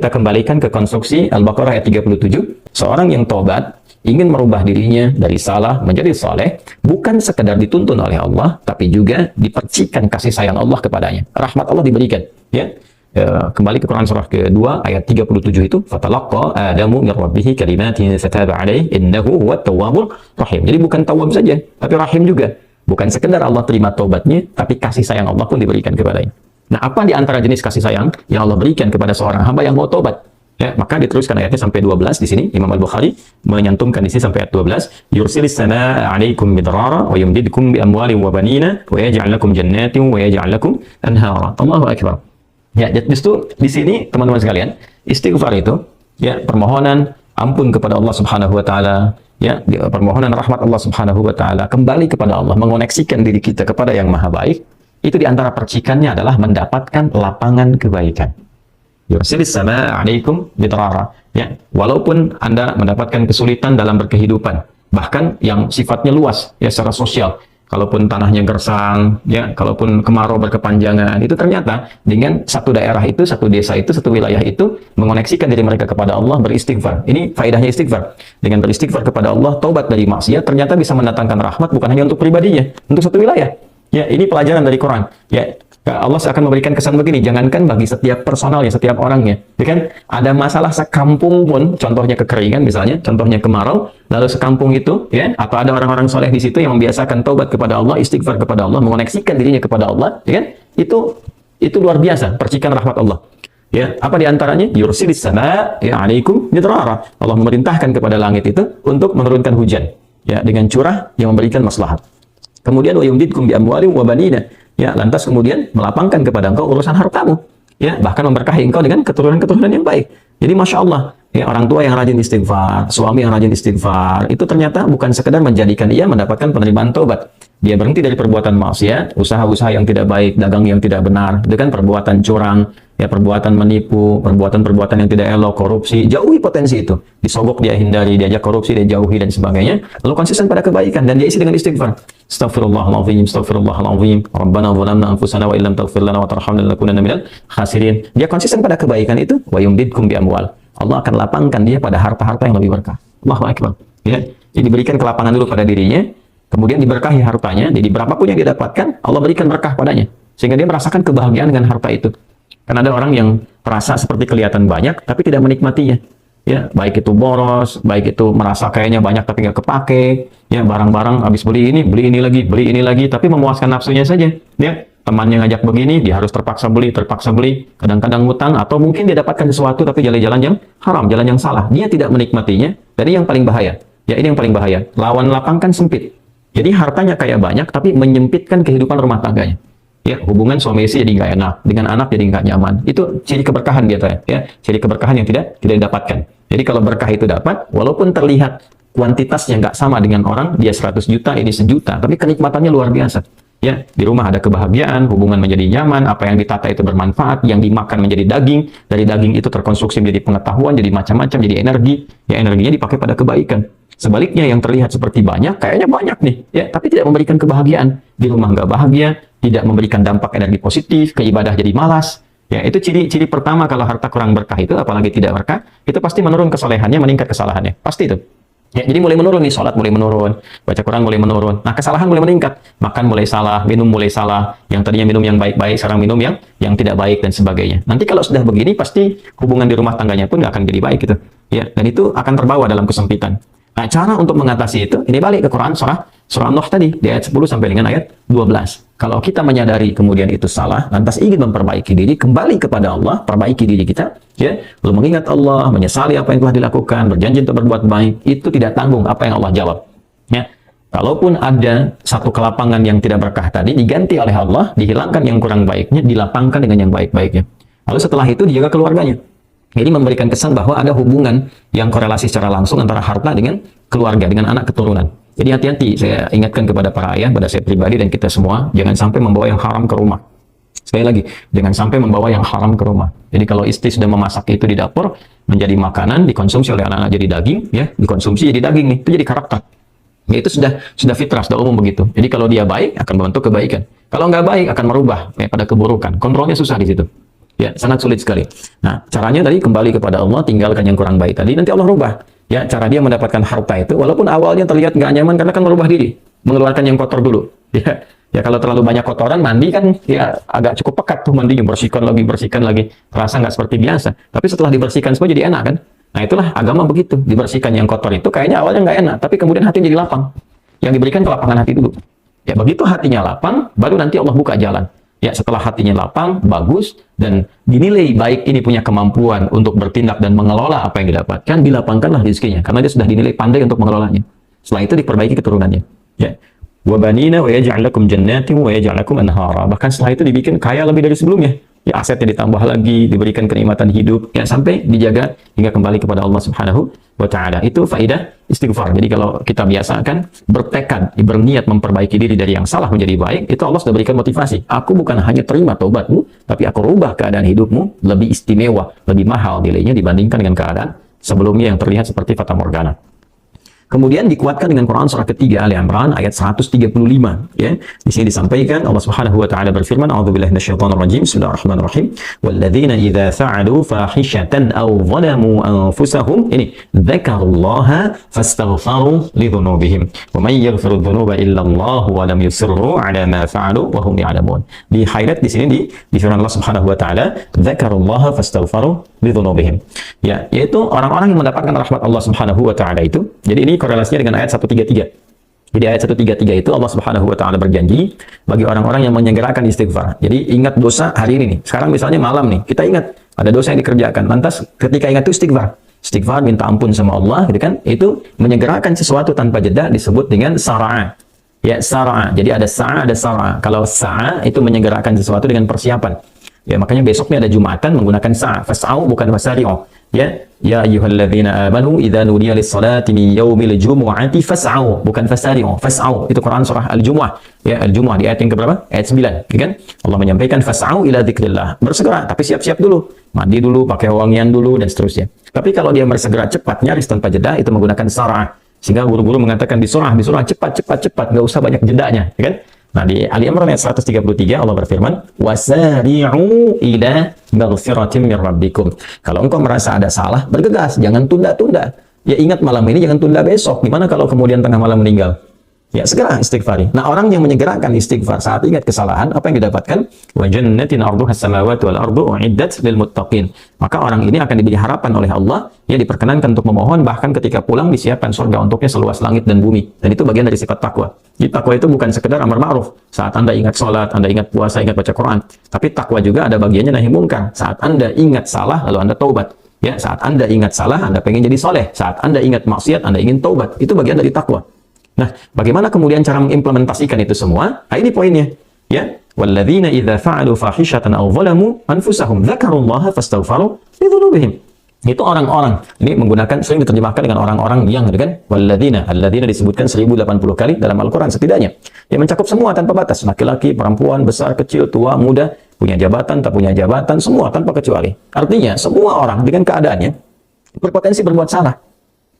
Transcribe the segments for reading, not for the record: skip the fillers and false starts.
kita kembalikan ke konstruksi Al-Baqarah ayat 37. Seorang yang tobat ingin merubah dirinya dari salah menjadi saleh, bukan sekedar dituntun oleh Allah, tapi juga dipercikan kasih sayang Allah kepadanya. Rahmat Allah diberikan. Ya. Kembali ke Quran surah kedua ayat 37 itu, fatalaqqa Adamu min rabbih kalimatin fataba alaihi innahu huwat tawwabur rahim. Jadi bukan tawwab saja, tapi rahim juga. Bukan sekedar Allah terima taubatnya, tapi kasih sayang Allah pun diberikan kepadanya. Nah, apa di antara jenis kasih sayang yang Allah berikan kepada seorang hamba yang mau taubat? Ya, maka diteruskan ayatnya sampai 12 di sini. Imam Al-Bukhari menyantumkan di sini sampai ayat 12. Yursilis samaa 'alaikum midrara wa yumdidkum bi amwalin wa banina wa yaj'al lakum jannatin wa yaj'al lakum anhara. Allahu akbar. Ya, justru di sini teman-teman sekalian, istighfar itu ya permohonan ampun kepada Allah Subhanahu wa taala, ya, permohonan rahmat Allah Subhanahu wa taala, kembali kepada Allah, mengoneksikan diri kita kepada yang Maha Baik. Itu di antara percikannya adalah mendapatkan lapangan kebaikan. Yursilis samaa 'alaikum midrara. Ya, walaupun Anda mendapatkan kesulitan dalam berkehidupan, bahkan yang sifatnya luas ya secara sosial. Kalaupun tanahnya gersang, ya, kalaupun kemarau berkepanjangan, itu ternyata dengan satu daerah itu, satu desa itu, satu wilayah itu mengoneksikan diri mereka kepada Allah, beristighfar. Ini faedahnya istighfar. Dengan beristighfar kepada Allah, taubat dari maksiat, ternyata bisa mendatangkan rahmat bukan hanya untuk pribadinya, untuk satu wilayah. Ya, ini pelajaran dari Quran. Ya, Allah akan memberikan kesan begini, jangankan bagi setiap personal ya, setiap orangnya. Ya kan? Ada masalah sekampung pun, contohnya kekeringan misalnya, contohnya kemarau, lalu sekampung itu, ya, atau ada orang-orang soleh di situ yang membiasakan taubat kepada Allah, istighfar kepada Allah, mengoneksikan dirinya kepada Allah, ya kan? Itu luar biasa, percikan rahmat Allah. Ya, apa di antaranya? Yursilis samaa ya 'alaikum midrara. Allah memerintahkan kepada langit itu untuk menurunkan hujan, ya, dengan curah yang memberikan maslahat. Kemudian wa yumdidkum bi amwalin wa banina. Ya, lantas kemudian melapangkan kepada engkau urusan hartamu. Ya, bahkan memberkahi engkau dengan keturunan-keturunan yang baik. Jadi Masya Allah, ya, orang tua yang rajin istighfar, suami yang rajin istighfar, itu ternyata bukan sekedar menjadikan ia mendapatkan penerimaan taubat. Dia berhenti dari perbuatan maksiat, usaha-usaha yang tidak baik, dagang yang tidak benar, dengan perbuatan curang, ya, perbuatan menipu, perbuatan-perbuatan yang tidak elok, korupsi, jauhi potensi itu. Disogok dia hindari, diajak korupsi dia jauhi dan sebagainya. Lalu konsisten pada kebaikan dan dia isi dengan istighfar. Astaghfirullahaladzim, astaghfirullahaladzim, Rabbana zalamna anfusana wa illam taghfir lana wa tarhamna lanakunanna minal khasirin. Dia konsisten pada kebaikan itu, wa yumdidkum bi amwal. Allah akan lapangkan dia pada harta-harta yang lebih berkah. Allahu akbar. Ya, jadi berikan kelapangan dulu pada dirinya, kemudian diberkahi hartanya. Jadi berapapun yang dia dapatkan, Allah berikan berkah padanya, sehingga dia merasakan kebahagiaan dengan harta itu. Karena ada orang yang terasa seperti kelihatan banyak, tapi tidak menikmatinya. Ya, baik itu boros, baik itu merasa kayaknya banyak tapi nggak kepake. Ya, barang-barang habis beli ini lagi, tapi memuaskan nafsunya saja. Ya, temannya ngajak begini, dia harus terpaksa beli. Kadang-kadang ngutang, atau mungkin dia dapatkan sesuatu tapi jalan-jalan yang haram, jalan yang salah. Dia tidak menikmatinya. Jadi yang paling bahaya. Ya, ini yang paling bahaya. Lawan lapang kan sempit. Jadi hartanya kayak banyak, tapi menyempitkan kehidupan rumah tangganya. Ya, hubungan suami istri jadi nggak enak, dengan anak jadi nggak nyaman. Itu ciri keberkahan dia, ya, ciri keberkahan yang tidak didapatkan. Jadi kalau berkah itu dapat, walaupun terlihat kuantitasnya nggak sama dengan orang, dia 100 juta, ini 1 juta, tapi kenikmatannya luar biasa. Ya, di rumah ada kebahagiaan, hubungan menjadi nyaman, apa yang ditata itu bermanfaat, yang dimakan menjadi daging, dari daging itu terkonsumsi menjadi pengetahuan, jadi macam-macam, jadi energi, ya, energinya dipakai pada kebaikan. Sebaliknya yang terlihat seperti banyak, kayaknya banyak nih, ya, tapi tidak memberikan kebahagiaan. Di rumah nggak bahagia, tidak memberikan dampak energi positif, ke ibadah jadi malas. Ya, itu ciri pertama kalau harta kurang berkah itu, apalagi tidak berkah, itu pasti menurun kesolehannya, meningkat kesalahannya. Pasti itu. Ya, jadi mulai menurun nih, sholat mulai menurun, baca Quran mulai menurun. Nah, kesalahan mulai meningkat. Makan mulai salah, minum mulai salah. Yang tadinya minum yang baik-baik, sekarang minum yang tidak baik dan sebagainya. Nanti kalau sudah begini, pasti hubungan di rumah tangganya pun nggak akan jadi baik gitu. Ya, dan itu akan terbawa dalam kesempitan. Nah, cara untuk mengatasi itu, ini balik ke Quran surah Nuh tadi, di ayat 10 sampai dengan ayat 12. Kalau kita menyadari kemudian itu salah, lantas ingin memperbaiki diri, kembali kepada Allah, perbaiki diri kita, ya, lalu mengingat Allah, menyesali apa yang telah dilakukan, berjanji untuk berbuat baik, itu tidak tanggung apa yang Allah jawab. Ya, kalaupun ada satu kelapangan yang tidak berkah tadi, diganti oleh Allah, dihilangkan yang kurang baiknya, dilapangkan dengan yang baik-baiknya. Lalu setelah itu dijaga keluarganya. Jadi memberikan kesan bahwa ada hubungan yang korelasi secara langsung antara harta dengan keluarga, dengan anak keturunan. Jadi hati-hati, saya ingatkan kepada para ayah, pada saya pribadi dan kita semua, jangan sampai membawa yang haram ke rumah. Sekali lagi, jangan sampai membawa yang haram ke rumah. Jadi kalau istri sudah memasak itu di dapur, menjadi makanan, dikonsumsi oleh anak-anak jadi daging, ya, dikonsumsi jadi daging nih, itu jadi karakter. Ya, itu sudah fitrah, sudah umum begitu. Jadi kalau dia baik, akan membentuk kebaikan. Kalau nggak baik, akan merubah ya, pada keburukan. Kontrolnya susah di situ. Ya, sangat sulit sekali. Nah, caranya tadi kembali kepada Allah, tinggalkan yang kurang baik tadi, nanti Allah rubah. Ya, cara dia mendapatkan harta itu, walaupun awalnya terlihat nggak nyaman karena kan merubah diri, mengeluarkan yang kotor dulu. Ya, kalau terlalu banyak kotoran, mandi kan ya agak cukup pekat tuh mandinya, bersihkan lagi, terasa nggak seperti biasa. Tapi setelah dibersihkan semua jadi enak kan? Nah, itulah agama begitu, dibersihkan yang kotor itu kayaknya awalnya nggak enak, tapi kemudian hati jadi lapang. Yang diberikan kelapangan hati dulu. Ya, begitu hatinya lapang, baru nanti Allah buka jalan. Ya, setelah hatinya lapang, bagus, dan dinilai baik ini punya kemampuan untuk bertindak dan mengelola apa yang didapatkan, dilapangkanlah rezekinya, karena dia sudah dinilai pandai untuk mengelolanya. Setelah itu diperbaiki keturunannya. Ya. Wa banina wa yaj'al lakum jannatin wa yaj'al lakum anhara. Bahkan setelah itu dibikin kaya lebih dari sebelumnya. Ya, asetnya ditambah lagi, diberikan kenikmatan hidup, ya sampai dijaga hingga kembali kepada Allah Subhanahu wa taala. Itu faidah istighfar. Jadi kalau kita biasakan bertekad, berniat memperbaiki diri dari yang salah menjadi baik, itu Allah sudah berikan motivasi. Aku bukan hanya terima taubatmu, tapi aku rubah keadaan hidupmu lebih istimewa, lebih mahal nilainya dibandingkan dengan keadaan sebelumnya yang terlihat seperti fata morgana. Kemudian dikuatkan dengan Quran surah ketiga Ali Imran ayat 135, ya. Di sini disampaikan Allah Subhanahu wa taala berfirman, "A'udzubillahi minasyaitonir rajim. Bismillahirrahmanirrahim. Walladzina idza fa'alu fahishatan aw zalamu anfusahum ini dzakarullaha fastaghfaru lidzunubihim. Wa may yaghfiru dzunuba illa Allah wa lam yusirru 'ala ma fa'alu wa hum ya'lamun." Di highlight di sini di firman Allah Subhanahu wa taala, "Dzakarullaha fastaghfaru lidzunubihim." Ya, yaitu orang-orang yang mendapatkan rahmat Allah Subhanahu wa taala itu. Jadi ini korelasinya dengan ayat 133. Jadi ayat 133 itu Allah Subhanahu wa taala berjanji bagi orang-orang yang menyegerakan istighfar. Jadi ingat dosa hari ini nih. Sekarang misalnya malam nih, kita ingat ada dosa yang dikerjakan. Lantas ketika ingat itu istighfar. Istighfar minta ampun sama Allah, gitu kan? Itu menyegerakan sesuatu tanpa jeda disebut dengan sara'a. Ya, sara'a. Jadi ada sa'a, ada sara'a. Kalau sa'a itu menyegerakan sesuatu dengan persiapan. Ya, makanya besoknya ada Jumatan menggunakan sa'a. Fas'au bukan fasari'u. Ya ayyuhalladzina amanu idza nudiya lis-salati min yaumil jumu'ati fas'au, bukan fasari'u. Fas'au itu Quran surah Al-Jumu'ah. Ya, Al-Jumu'ah di ayat yang keberapa? Ayat 9, ya kan? Allah menyampaikan fas'au ila dzikrillah. Bersegera, tapi siap-siap dulu. Mandi dulu, pakai wangian dulu dan seterusnya. Tapi kalau dia bersegera cepat, nyaris tanpa jeda, itu menggunakan sar'a. Sehingga guru-guru mengatakan di surah cepat, nggak usah banyak jedanya, ya kan? Nah, di Ali Imran ayat 133 Allah berfirman, "Wasari'u ila maghfiratin mir rabbikum." Kalau engkau merasa ada salah, bergegas, jangan tunda-tunda. Ya, ingat malam ini, jangan tunda besok. Gimana kalau kemudian tengah malam meninggal? Ya, segera istighfari. Nah, orang yang menyegerakan istighfar saat ingat kesalahan, apa yang didapatkan? Wa jannatin 'arduha as-samawati wal ardu u'iddat lil muttaqin. Maka orang ini akan diberi harapan oleh Allah, ya diperkenankan untuk memohon, bahkan ketika pulang disiapkan surga untuknya seluas langit dan bumi. Dan itu bagian dari sifat takwa. Jadi takwa itu bukan sekedar amar ma'ruf. Saat Anda ingat sholat, Anda ingat puasa, ingat baca Quran. Tapi takwa juga ada bagiannya nahi mungkar. Saat Anda ingat salah, lalu Anda taubat. Ya, saat Anda ingat salah, Anda pengen jadi soleh. Saat Anda ingat maksiat, Anda ingin taubat. Itu bagian dari takwa. Nah, bagaimana kemudian cara mengimplementasikan itu semua? Nah, ini poinnya. Ya, walladzina idza fa'alu fahishatan aw zalamu anfusahum dzakarullaha fastaghfaru lidzunubihim. Itu orang-orang. Ini menggunakan, sering diterjemahkan dengan orang-orang yang, kan? Walladzina, alladzina disebutkan 1080 kali dalam Al-Qur'an setidaknya. Yang mencakup semua tanpa batas, laki-laki, perempuan, besar, kecil, tua, muda, punya jabatan, tak punya jabatan, semua tanpa kecuali. Artinya, semua orang dengan keadaannya berpotensi berbuat salah.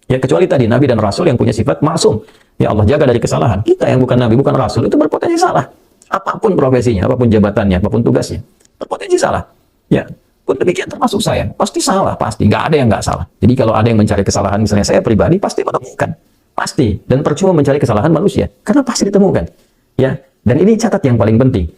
Ya, kecuali tadi Nabi dan Rasul yang punya sifat maksum. Ya, Allah jaga dari kesalahan. Kita yang bukan Nabi, bukan Rasul, itu berpotensi salah. Apapun profesinya, apapun jabatannya, apapun tugasnya, berpotensi salah. Ya, pun demikian termasuk saya. Pasti salah, pasti. Nggak ada yang nggak salah. Jadi kalau ada yang mencari kesalahan, misalnya saya pribadi, pasti menemukan. Pasti. Dan percuma mencari kesalahan manusia. Karena pasti ditemukan. Ya, dan ini catat yang paling penting.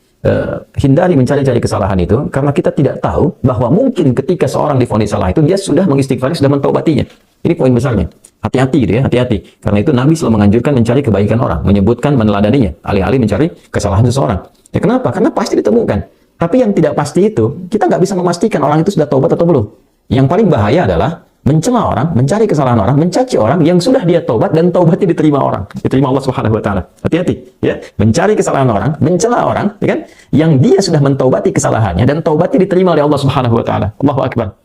Hindari mencari-cari kesalahan itu, karena kita tidak tahu bahwa mungkin ketika seorang divonis salah itu, dia sudah mengistighfari, sudah mentaubatinya. Ini poin besarnya. Hati-hati gitu ya, hati-hati. Karena itu Nabi selalu menganjurkan mencari kebaikan orang, menyebutkan, meneladaninya, alih-alih mencari kesalahan seseorang. Ya, kenapa? Karena pasti ditemukan. Tapi yang tidak pasti itu, kita nggak bisa memastikan orang itu sudah taubat atau belum. Yang paling bahaya adalah mencela orang, mencari kesalahan orang, mencaci orang yang sudah dia taubat dan taubatnya diterima orang, diterima Allah Subhanahu wa taala. Hati-hati ya, mencari kesalahan orang, mencela orang, ya kan? Yang dia sudah mentaubati kesalahannya dan taubatnya diterima oleh Allah Subhanahu wa taala. Allahu akbar.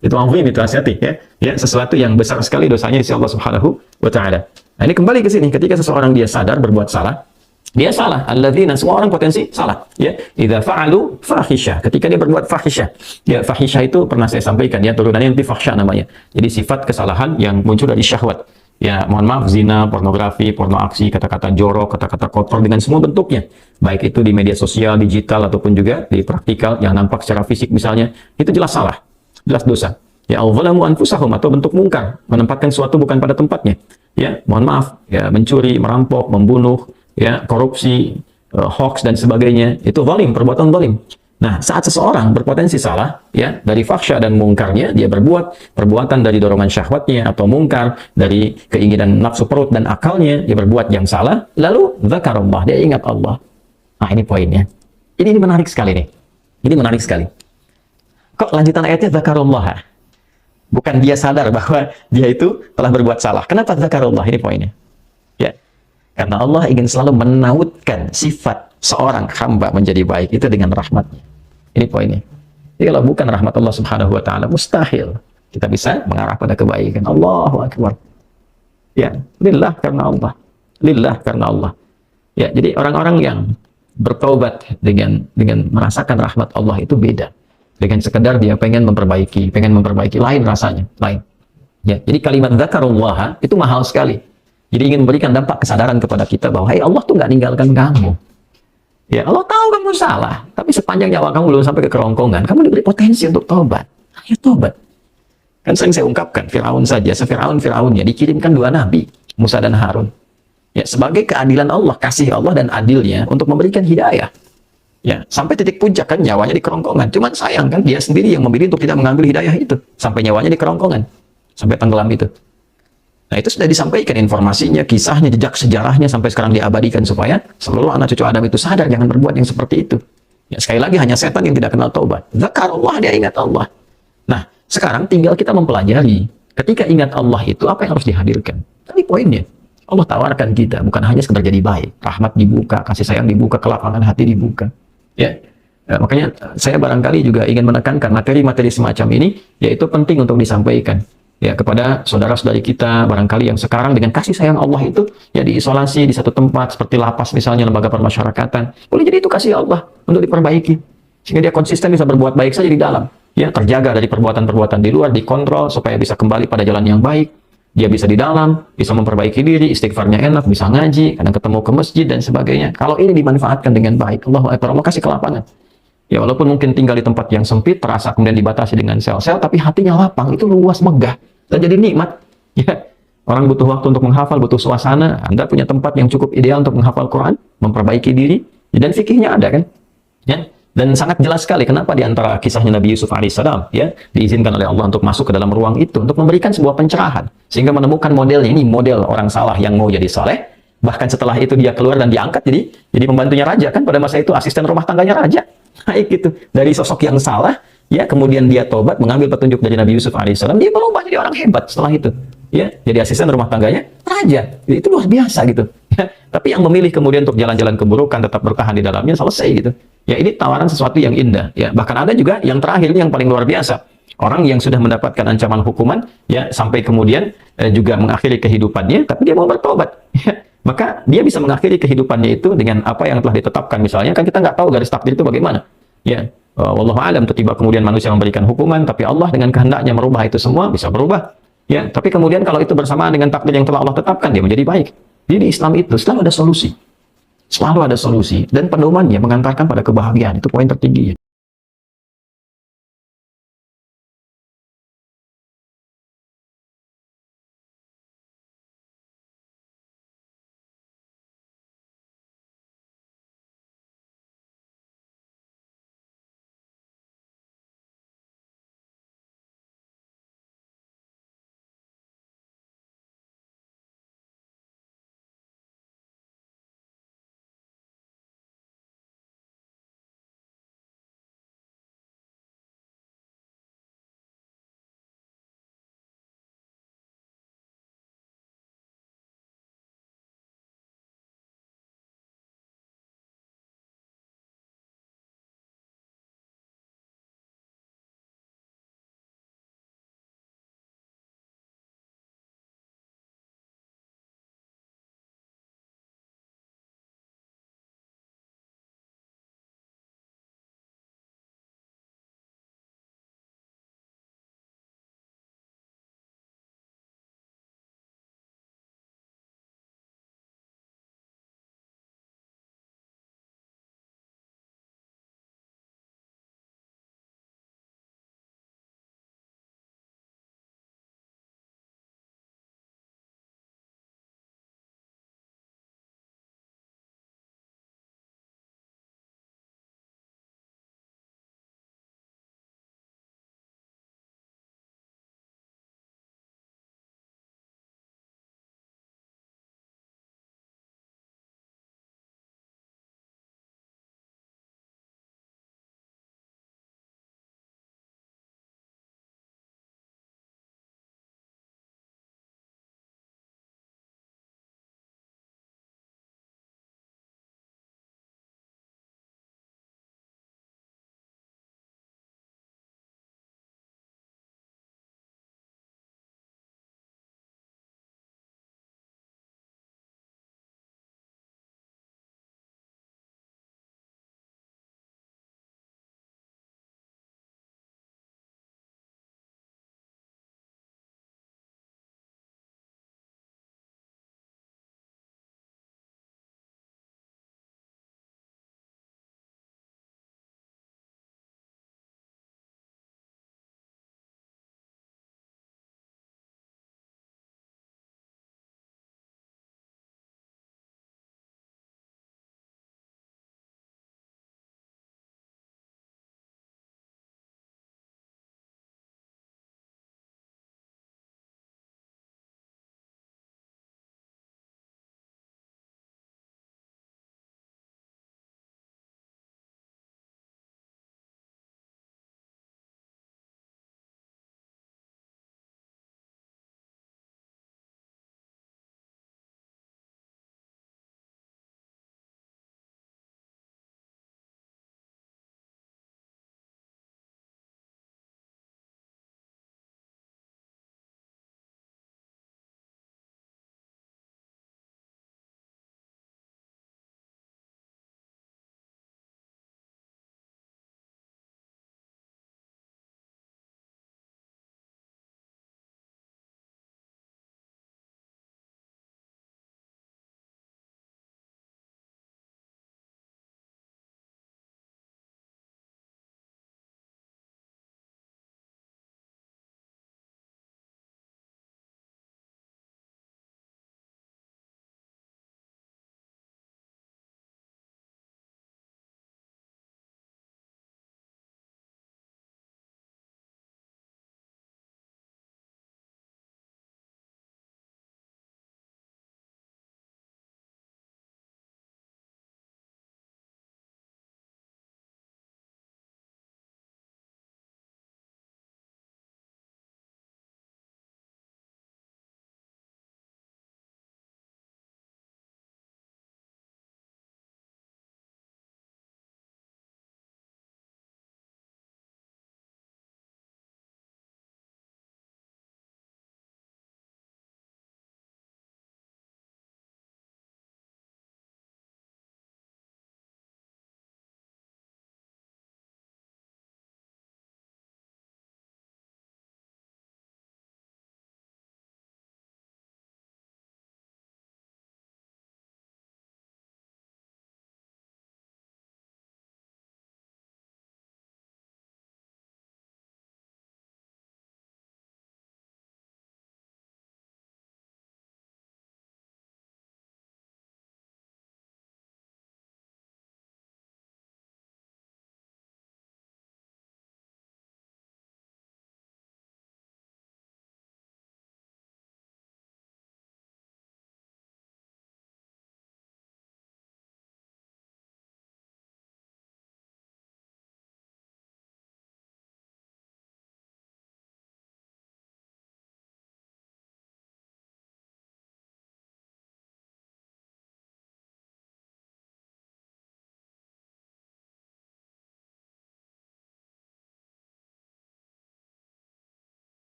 Itu azim, itu hati-hati ya. Ya, sesuatu yang besar sekali dosanya di sisi Allah Subhanahu wa taala. Nah, ini kembali ke sini, ketika seseorang dia sadar berbuat salah, dia salah. Alladzina, semua orang potensi salah. Ya, idza fa'alu fahisyah. Ketika dia berbuat fahisyah. Ya, fahisyah itu pernah saya sampaikan ya, turunannya nanti fahsyah namanya. Jadi sifat kesalahan yang muncul dari syahwat. ya mohon maaf, zina, pornografi, porno aksi, kata-kata jorok, kata-kata kotor dengan semua bentuknya, baik itu di media sosial, digital, ataupun juga di praktikal yang nampak secara fisik misalnya, itu jelas salah, jelas dosa. Ya, al-zalamu anfusahum, atau bentuk mungkar, menempatkan suatu bukan pada tempatnya. Ya, mohon maaf, ya mencuri, merampok, membunuh, ya korupsi, hoax dan sebagainya, itu zalim, perbuatan zalim. Nah, saat seseorang berpotensi salah, ya, dari fahsya dan mungkarnya, dia berbuat perbuatan dari dorongan syahwatnya atau mungkar, dari keinginan nafsu perut dan akalnya, dia berbuat yang salah, lalu zakarullah, dia ingat Allah. Nah, ini poinnya. Ini menarik sekali nih. Ini menarik sekali. Kok lanjutan ayatnya zakarullah? Bukan dia sadar bahwa dia itu telah berbuat salah. Kenapa zakarullah? Ini poinnya. Ya. Karena Allah ingin selalu menautkan sifat seorang hamba menjadi baik itu dengan rahmatnya. Ini poinnya. Jadi kalau bukan rahmat Allah Subhanahu wa taala, mustahil kita bisa mengarah pada kebaikan. Allahu akbar. Ya, lillah karena Allah. Lillah karena Allah. Ya, jadi orang-orang yang bertaubat dengan merasakan rahmat Allah itu beda. Dengan sekedar dia pengen memperbaiki, lain rasanya, lain. Ya, jadi kalimat zakarullah itu mahal sekali. Jadi ingin memberikan dampak kesadaran kepada kita bahwa hey, Allah tuh nggak ninggalkan kamu. Ya, Allah tahu kamu salah, tapi sepanjang nyawa kamu belum sampai ke kerongkongan, kamu diberi potensi untuk tobat. Ayo tobat. Kan sering saya ungkapkan, Firaun saja, se-Firaun-Firaunnya dikirimkan 2 nabi, Musa dan Harun. Ya, sebagai keadilan Allah, kasih Allah dan adilnya untuk memberikan hidayah. Ya, sampai titik puncak kan nyawanya di kerongkongan. Cuman sayang kan dia sendiri yang memilih untuk tidak mengambil hidayah itu, sampai nyawanya di kerongkongan, sampai tenggelam itu. Nah, itu sudah disampaikan informasinya, kisahnya, jejak sejarahnya sampai sekarang diabadikan supaya seluruh anak cucu Adam itu sadar jangan berbuat yang seperti itu. Ya, sekali lagi hanya setan yang tidak kenal taubat. Zakarullah, dia ingat Allah. Nah, sekarang tinggal kita mempelajari ketika ingat Allah itu apa yang harus dihadirkan. Tapi poinnya, Allah tawarkan kita bukan hanya sekedar jadi baik, rahmat dibuka, kasih sayang dibuka, kelapangan hati dibuka. Ya. Ya, makanya saya barangkali juga ingin menekankan materi-materi semacam ini, yaitu penting untuk disampaikan. Ya, kepada saudara-saudari kita barangkali yang sekarang dengan kasih sayang Allah itu ya diisolasi di satu tempat seperti lapas misalnya, lembaga permasyarakatan. Boleh jadi itu kasih Allah untuk diperbaiki sehingga dia konsisten bisa berbuat baik saja di dalam. Ya, terjaga dari perbuatan-perbuatan di luar, dikontrol supaya bisa kembali pada jalan yang baik. Dia bisa di dalam, bisa memperbaiki diri, istighfarnya enak, bisa ngaji, kadang ketemu ke masjid dan sebagainya. Kalau ini dimanfaatkan dengan baik, Allahu Akbar, Allah kasih kelapangan. Ya, walaupun mungkin tinggal di tempat yang sempit, terasa kemudian dibatasi dengan sel-sel, tapi hatinya lapang, itu luas, megah. Dan jadi nikmat. Ya. Orang butuh waktu untuk menghafal, butuh suasana. Anda punya tempat yang cukup ideal untuk menghafal Quran, memperbaiki diri, dan fikihnya ada kan? Ya. Dan sangat jelas sekali kenapa di antara kisahnya Nabi Yusuf alaihissalam ya diizinkan oleh Allah untuk masuk ke dalam ruang itu untuk memberikan sebuah pencerahan sehingga menemukan modelnya, ini model orang salah yang mau jadi saleh. Bahkan setelah itu dia keluar dan diangkat jadi pembantunya raja kan, pada masa itu asisten rumah tangganya raja. Baik gitu. Dari sosok yang salah ya, kemudian dia tobat, mengambil petunjuk dari Nabi Yusuf alaihissalam, dia berubah jadi orang hebat setelah itu. Ya, jadi asisten rumah tangganya raja. Jadi itu luar biasa gitu. Ya, tapi yang memilih kemudian untuk jalan-jalan keburukan, tetap bertahan di dalamnya, selesai gitu. Ya, ini tawaran sesuatu yang indah. Ya, bahkan ada juga yang terakhir ini yang paling luar biasa. Orang yang sudah mendapatkan ancaman hukuman, ya sampai kemudian juga mengakhiri kehidupannya, tapi dia mau bertobat. Ya, maka dia bisa mengakhiri kehidupannya itu dengan apa yang telah ditetapkan. Misalnya kan kita nggak tahu garis takdir itu bagaimana. Ya, wallahu alam, tiba kemudian manusia memberikan hukuman, tapi Allah dengan kehendaknya merubah itu semua, bisa berubah. Ya, tapi kemudian kalau itu bersamaan dengan takdir yang telah Allah tetapkan, dia menjadi baik. Jadi di Islam itu selalu ada solusi. Selalu ada solusi. Dan pedomannya mengantarkan pada kebahagiaan. Itu poin tertinggi.